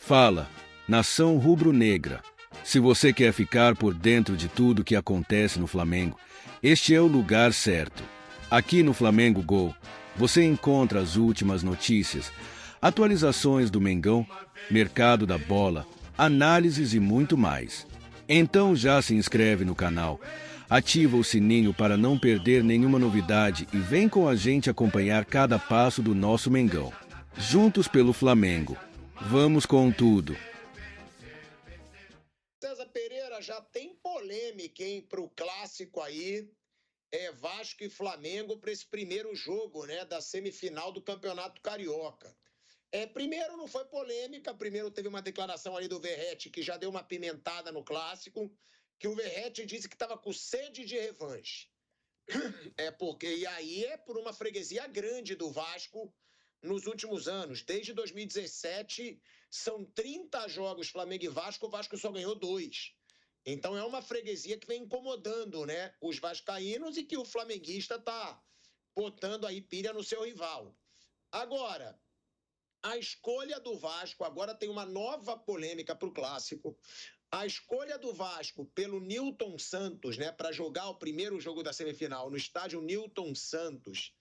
Fala, nação rubro-negra. Se você quer ficar por dentro de tudo que acontece no Flamengo, este é o lugar certo. Aqui no Flamengo Go, você encontra as últimas notícias, atualizações do Mengão, mercado da bola, análises e muito mais. Então já se inscreve no canal, ativa o sininho para não perder nenhuma novidade e vem com a gente acompanhar cada passo do nosso Mengão. Juntos pelo Flamengo. Vamos com tudo. César Pereira, já tem polêmica, hein, para o clássico aí, Vasco e Flamengo para esse primeiro jogo, né, da semifinal do Campeonato Carioca. Primeiro não foi polêmica, primeiro teve uma declaração ali do Verratti que já deu uma pimentada no clássico, que o Verratti disse que estava com sede de revanche. E aí é por uma freguesia grande do Vasco nos últimos anos. Desde 2017, são 30 jogos Flamengo e Vasco, o Vasco só ganhou 2. Então é uma freguesia que vem incomodando, né, os vascaínos e que o flamenguista está botando aí pilha no seu rival. Agora, a escolha do Vasco, agora tem uma nova polêmica para o clássico. A escolha do Vasco pelo Nilton Santos, né, para jogar o primeiro jogo da semifinal no estádio Nilton Santos,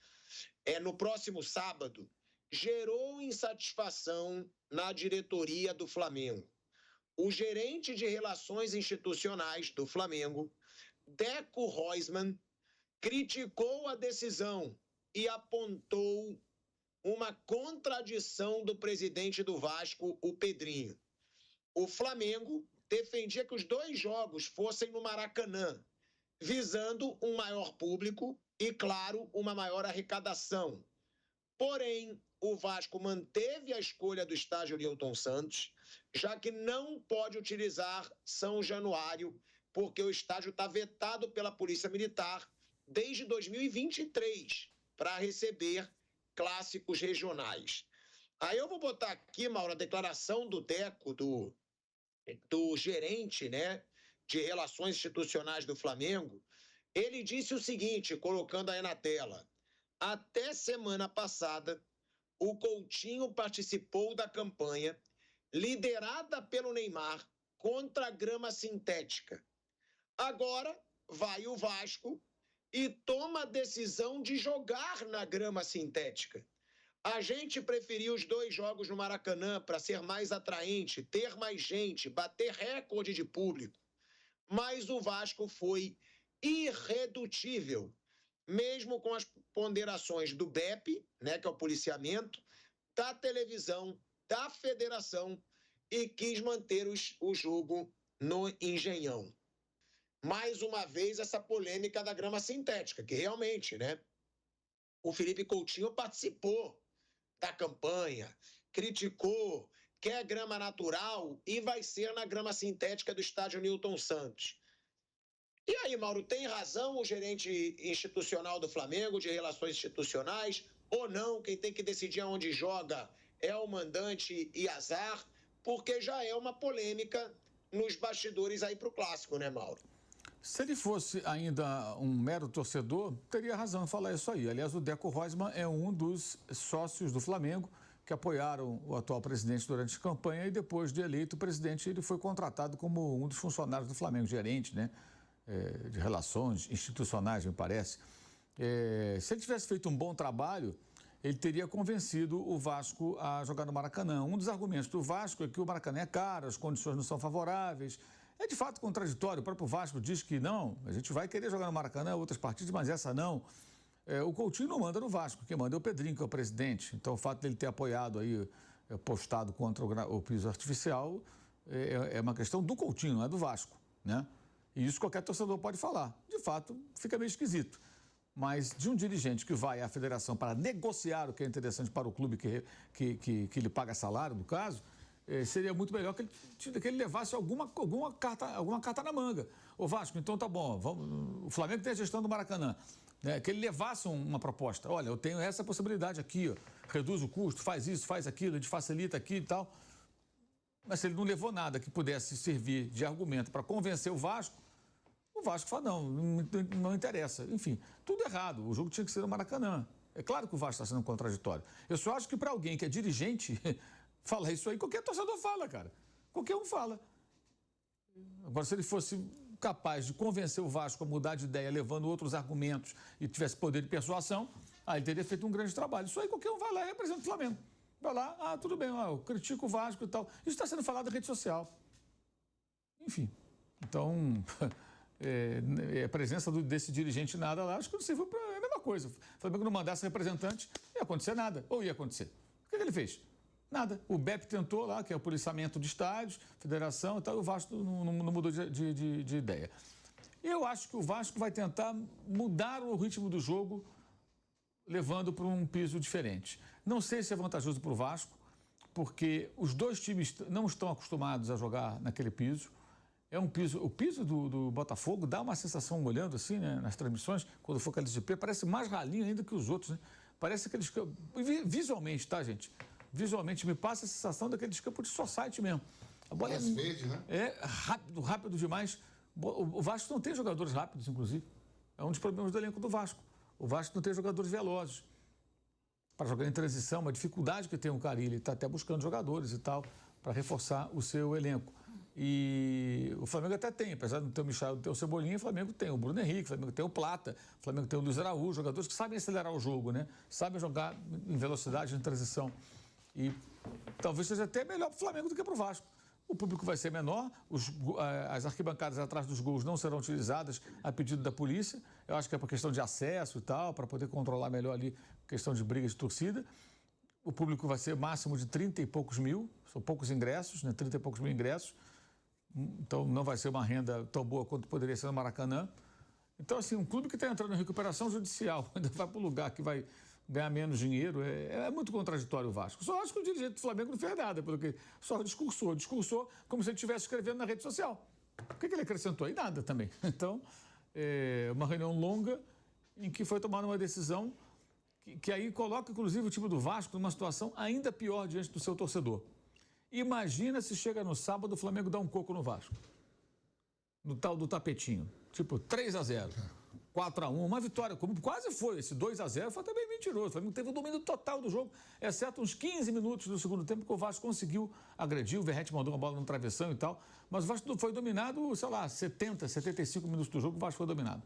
no próximo sábado, gerou insatisfação na diretoria do Flamengo. O gerente de relações institucionais do Flamengo, Deco Roisman, criticou a decisão e apontou uma contradição do presidente do Vasco, o Pedrinho. O Flamengo defendia que os 2 jogos fossem no Maracanã, visando um maior público e, claro, uma maior arrecadação. Porém, o Vasco manteve a escolha do estádio Nilton Santos, já que não pode utilizar São Januário, porque o estádio está vetado pela Polícia Militar desde 2023 para receber clássicos regionais. Aí eu vou botar aqui, Mauro, a declaração do Deco, do gerente, né, de relações institucionais do Flamengo. Ele disse o seguinte, colocando aí na tela: até semana passada, o Coutinho participou da campanha liderada pelo Neymar contra a grama sintética. Agora vai o Vasco e toma a decisão de jogar na grama sintética. A gente preferiu os 2 jogos no Maracanã para ser mais atraente, ter mais gente, bater recorde de público. Mas o Vasco foi irredutível, mesmo com as ponderações do BEP, né, que é o policiamento, da televisão, da federação, e quis manter o jogo no Engenhão. Mais uma vez, essa polêmica da grama sintética, que realmente, né, o Felipe Coutinho participou da campanha, criticou, quer grama natural e vai ser na grama sintética do estádio Nilton Santos. E aí, Mauro, tem razão o gerente institucional do Flamengo, de relações institucionais, ou não? Quem tem que decidir aonde joga é o mandante e azar, porque já é uma polêmica nos bastidores aí para o clássico, né, Mauro? Se ele fosse ainda um mero torcedor, teria razão em falar isso aí. Aliás, o Deco Roisman é um dos sócios do Flamengo que apoiaram o atual presidente durante a campanha e depois de eleito presidente, ele foi contratado como um dos funcionários do Flamengo, gerente, né, de relações institucionais, me parece. Se ele tivesse feito um bom trabalho, ele teria convencido o Vasco a jogar no Maracanã. Um dos argumentos do Vasco é que o Maracanã é caro, as condições não são favoráveis. É de fato contraditório, o próprio Vasco diz que não, a gente vai querer jogar no Maracanã outras partidas, mas essa não. O Coutinho não manda no Vasco, quem manda é o Pedrinho, que é o presidente. Então o fato dele ter apoiado aí, postado contra o piso artificial, é uma questão do Coutinho, não é do Vasco, né? E isso qualquer torcedor pode falar. De fato, fica meio esquisito. Mas de um dirigente que vai à federação para negociar o que é interessante para o clube que lhe paga salário, no caso, seria muito melhor que ele levasse alguma carta na manga. Ô Vasco, então tá bom, o Flamengo tem a gestão do Maracanã, né, que ele levasse uma proposta. Olha, eu tenho essa possibilidade aqui, ó, reduz o custo, faz isso, faz aquilo, a gente facilita aqui e tal. Mas se ele não levou nada que pudesse servir de argumento para convencer o Vasco fala, não interessa. Enfim, tudo errado, o jogo tinha que ser no Maracanã. É claro que o Vasco está sendo contraditório. Eu só acho que para alguém que é dirigente, Falar isso aí, qualquer torcedor fala, cara. Qualquer um fala. Agora, se ele fosse capaz de convencer o Vasco a mudar de ideia, levando outros argumentos e tivesse poder de persuasão, aí ele teria feito um grande trabalho. Isso aí qualquer um vai lá e representa o Flamengo. Vai lá, tudo bem, eu critico o Vasco e tal. Isso está sendo falado na rede social. Enfim, então, a presença desse dirigente nada lá, acho que não serviu para a mesma coisa. O Flamengo não mandasse representante, ia acontecer nada, ou ia acontecer. O que ele fez? Nada. O BEP tentou lá, que é o policiamento de estádios, federação e tal, e o Vasco não mudou de ideia. Eu acho que o Vasco vai tentar mudar o ritmo do jogo, levando para um piso diferente. Não sei se é vantajoso para o Vasco, porque os dois times não estão acostumados a jogar naquele piso. É um piso, o piso do Botafogo dá uma sensação, olhando assim, né, nas transmissões, quando for aquele GP, parece mais ralinho ainda que os outros, né? Parece aqueles campos, visualmente, tá, gente? Visualmente me passa a sensação daqueles campos de society mesmo. A bola verde, né? É rápido demais. O Vasco não tem jogadores rápidos, inclusive. É um dos problemas do elenco do Vasco. O Vasco não tem jogadores velozes para jogar em transição, uma dificuldade que tem o Carille, está até buscando jogadores e tal, para reforçar o seu elenco. E o Flamengo até tem, apesar de não ter o Michel, ter o Cebolinha, o Flamengo tem o Bruno Henrique, o Flamengo tem o Plata, o Flamengo tem o Luiz Araújo, jogadores que sabem acelerar o jogo, né? Sabem jogar em velocidade, em transição. E talvez seja até melhor para o Flamengo do que para o Vasco. O público vai ser menor, as arquibancadas atrás dos gols não serão utilizadas a pedido da polícia. Eu acho que é por questão de acesso e tal, para poder controlar melhor ali questão de briga de torcida. O público vai ser máximo de 30 e poucos mil, são poucos ingressos, né? 30 e poucos mil ingressos. Então não vai ser uma renda tão boa quanto poderia ser no Maracanã. Então, assim, um clube que está entrando em recuperação judicial, ainda vai para um lugar que vai ganhar menos dinheiro, é muito contraditório o Vasco. Só acho que o dirigente do Flamengo não fez nada, porque só discursou como se ele estivesse escrevendo na rede social. O que ele acrescentou aí? Nada também. Então, uma reunião longa em que foi tomada uma decisão que aí coloca, inclusive, o time do Vasco numa situação ainda pior diante do seu torcedor. Imagina se chega no sábado o Flamengo dá um coco no Vasco. No tal do tapetinho. Tipo, 3-0. 4-1, uma vitória, como quase foi. Esse 2-0 foi também mentiroso. O Flamengo teve o domínio total do jogo, exceto uns 15 minutos do segundo tempo, que o Vasco conseguiu agredir. O Verratti mandou uma bola no travessão e tal. Mas o Vasco foi dominado, sei lá, 70, 75 minutos do jogo, o Vasco foi dominado.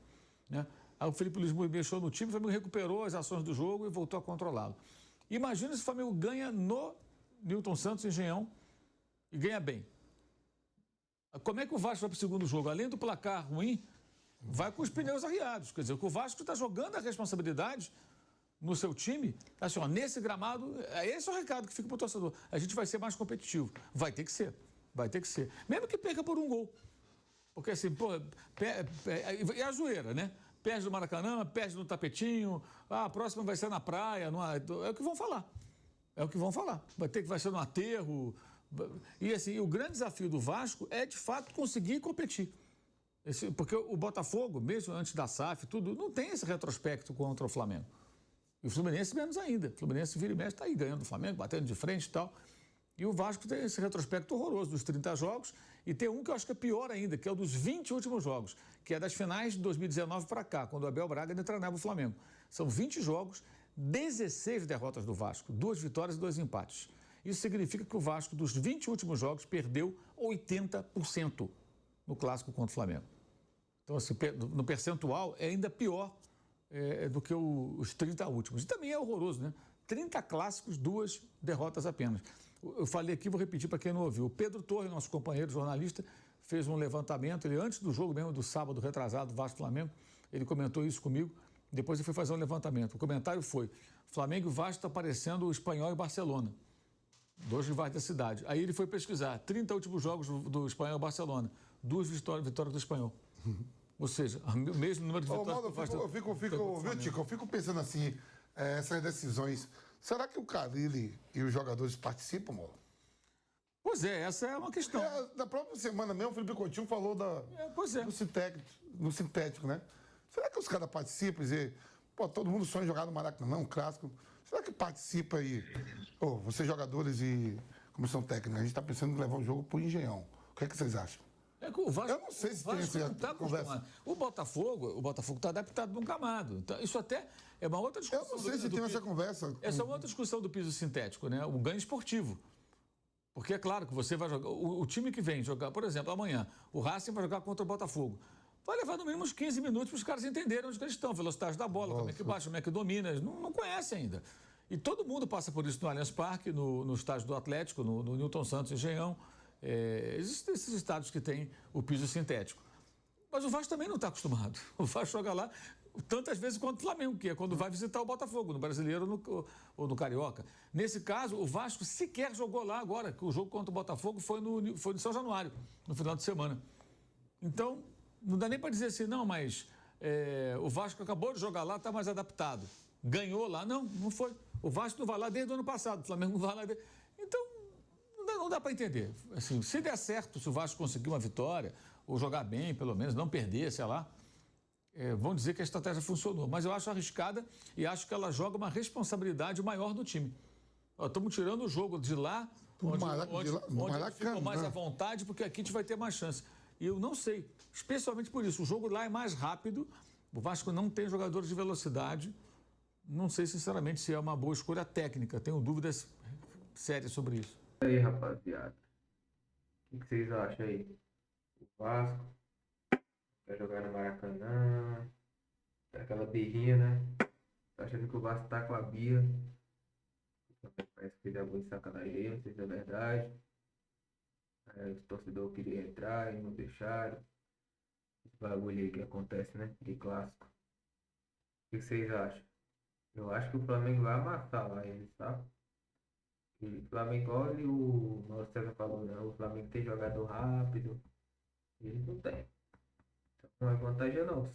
Né? Aí o Felipe Luiz mexeu no time, o Flamengo recuperou as ações do jogo e voltou a controlá-lo. Imagina se o Flamengo ganha no Newton Santos, Engenhão, e ganha bem. Como é que o Vasco vai para o segundo jogo? Além do placar ruim, vai com os pneus arriados. Quer dizer, que o Vasco está jogando a responsabilidade no seu time. Assim, ó, nesse gramado, esse é o recado que fica para o torcedor. A gente vai ser mais competitivo. Vai ter que ser. Vai ter que ser. Mesmo que perca por um gol. Porque assim, pô, é a zoeira, né? Perde no Maracanã, perde no tapetinho, a próxima vai ser na praia, é o que vão falar. É o que vão falar. Vai ser no aterro. E assim, o grande desafio do Vasco é, de fato, conseguir competir. Porque o Botafogo, mesmo antes da SAF, tudo, não tem esse retrospecto contra o Flamengo. E o Fluminense menos ainda. O Fluminense vira e mexe, está aí ganhando o Flamengo, batendo de frente e tal. E o Vasco tem esse retrospecto horroroso dos 30 jogos. E tem um que eu acho que é pior ainda, que é o dos 20 últimos jogos, que é das finais de 2019 para cá, quando o Abel Braga ainda treinava o Flamengo. São 20 jogos, 16 derrotas do Vasco, 2 vitórias e 2 empates. Isso significa que o Vasco, dos 20 últimos jogos, perdeu 80% no clássico contra o Flamengo. Então, assim, no percentual, é ainda pior do que os 30 últimos. E também é horroroso, né? 30 clássicos, 2 derrotas apenas. Eu falei aqui, vou repetir para quem não ouviu. O Pedro Torre, nosso companheiro jornalista, fez um levantamento. Ele, antes do jogo mesmo, do sábado retrasado, Vasco-Flamengo, ele comentou isso comigo. Depois ele foi fazer um levantamento. O comentário foi: Flamengo e Vasco está parecendo o Espanhol e Barcelona. 2 rivais da cidade. Aí ele foi pesquisar 30 últimos jogos do Espanhol e Barcelona. 2 vitórias do Espanhol. Ou seja, o mesmo número de vitórias do Vasco. Eu fico pensando assim, essas decisões. Será que o Carille e os jogadores participam, Mauro? Pois é, essa é uma questão. Na própria semana mesmo, o Felipe Coutinho falou do sintético, né? Será que os caras participam e dizer, pô, todo mundo sonha em jogar no Maracanã, um clássico. Será que participa aí? Pô, vocês jogadores e comissão técnica, a gente está pensando em levar o jogo pro Engenhão. O que é que vocês acham? O Vasco, eu não sei se tem essa conversa. O Botafogo está adaptado num gramado. Então, isso até é uma outra discussão. Eu não sei se tem essa conversa. Essa é uma outra discussão do piso sintético, né? O ganho esportivo. Porque é claro que você vai jogar... O time que vem jogar, por exemplo, amanhã, o Racing vai jogar contra o Botafogo. Vai levar no mínimo uns 15 minutos para os caras entenderem onde eles estão, velocidade da bola, como é que baixa, como é que domina. Eles não conhecem ainda. E todo mundo passa por isso no Allianz Parque, no estádio do Atlético, no Newton Santos, Engenhão. Existem esses estádios que têm o piso sintético. Mas o Vasco também não está acostumado. O Vasco joga lá tantas vezes quanto o Flamengo, que é quando vai visitar o Botafogo, no Brasileiro ou no Carioca. Nesse caso, o Vasco sequer jogou lá agora, que o jogo contra o Botafogo foi no São Januário, no final de semana. Então, não dá nem para dizer assim, não, mas o Vasco acabou de jogar lá, está mais adaptado. Ganhou lá. Não foi. O Vasco não vai lá desde o ano passado, o Flamengo não vai lá desde... Então, não dá para entender. Assim, se der certo, se o Vasco conseguir uma vitória, ou jogar bem, pelo menos, não perder, sei lá, vão dizer que a estratégia funcionou. Mas eu acho arriscada e acho que ela joga uma responsabilidade maior no time. Estamos tirando o jogo de lá, onde ficou mais à vontade, porque aqui a gente vai ter mais chance. E eu não sei, especialmente por isso. O jogo lá é mais rápido, o Vasco não tem jogadores de velocidade. Não sei, sinceramente, se é uma boa escolha técnica. Tenho dúvidas sérias sobre isso. E aí, rapaziada, o que vocês acham aí? O Vasco vai jogar no Maracanã, aquela birrinha, né? Tá achando que o Vasco tá com a birra. Parece que fizeram alguma sacanagem, não sei se é verdade. Os torcedores queriam entrar e não deixaram. Esse bagulho aí que acontece, né? De clássico. O que vocês acham? Eu acho que o Flamengo vai amassar lá eles, tá? O Flamengo, olha o nosso César falou, né? O Flamengo tem jogador rápido. Eles não tem. Então não é vantagem não.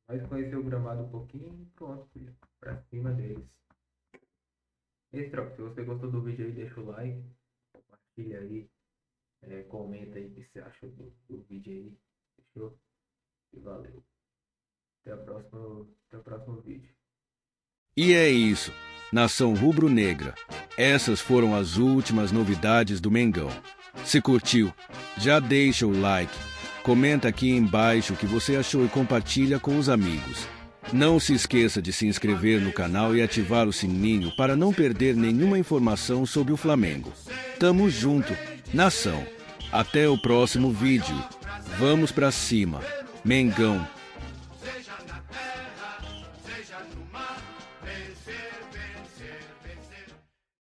Mas conhecer o gramado um pouquinho, pronto, filho. Pra cima deles. E troca, se você gostou do vídeo aí, deixa o like. Compartilha aí. Comenta aí o que você achou do vídeo aí. Fechou? E valeu. Até o próximo vídeo. E é isso, Nação Rubro-Negra. Essas foram as últimas novidades do Mengão. Se curtiu, já deixa o like, comenta aqui embaixo o que você achou e compartilha com os amigos. Não se esqueça de se inscrever no canal e ativar o sininho para não perder nenhuma informação sobre o Flamengo. Tamo junto, nação. Até o próximo vídeo. Vamos pra cima. Mengão.